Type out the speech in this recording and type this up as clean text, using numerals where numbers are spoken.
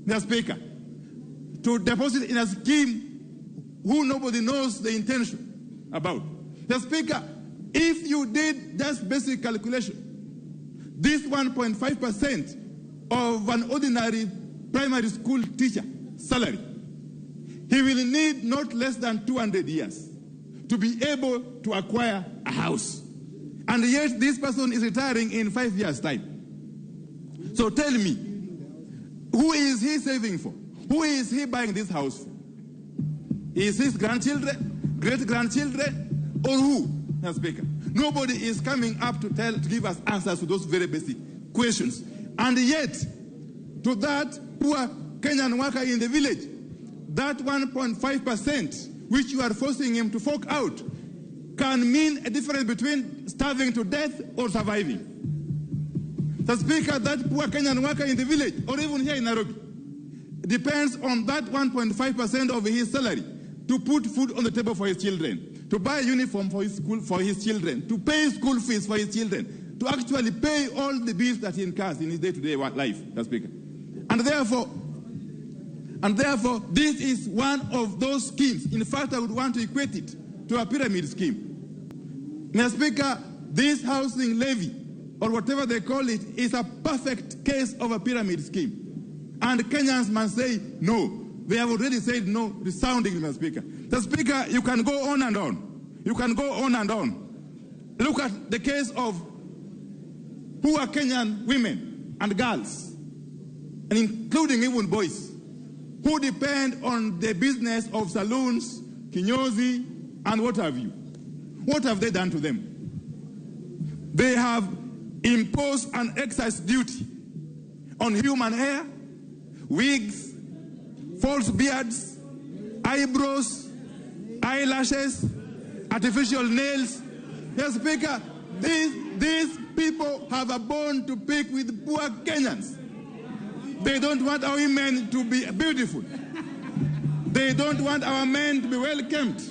Mr. Speaker, to deposit in a scheme who nobody knows the intention about. Mr. Speaker, if you did just basic calculation, this 1.5% of an ordinary primary school teacher salary, he will need not less than 200 years to be able to acquire a house. And yet this person is retiring in 5 years' time. So tell me, who is he saving for? Who is he buying this house for? Is his grandchildren, great-grandchildren, or who, Mr. Speaker? Nobody is coming up to give us answers to those very basic questions. And yet, to that poor Kenyan worker in the village, that 1.5% which you are forcing him to fork out can mean a difference between starving to death or surviving. The Speaker, that poor Kenyan worker in the village, or even here in Nairobi, depends on that 1.5% of his salary to put food on the table for his children, to buy a uniform for his school for his children, to pay school fees for his children, to actually pay all the bills that he incurs in his day-to-day life, Mr. Speaker. And therefore, this is one of those schemes. In fact, I would want to equate it to a pyramid scheme. Mr. Speaker, this housing levy, or whatever they call it, is a perfect case of a pyramid scheme. And Kenyans must say no. They have already said no resoundingly, Mr. Speaker. Mr. Speaker, you can go on and on. You can go on and on. Look at the case of poor Kenyan women and girls, and including even boys, who depend on the business of saloons, kinyozi, and what have you. What have they done to them? They have imposed an excise duty on human hair, wigs, false beards, eyebrows, eyelashes, artificial nails. Yes, Speaker, these people have a bone to pick with poor Kenyans. They don't want our women to be beautiful. They don't want our men to be well kept.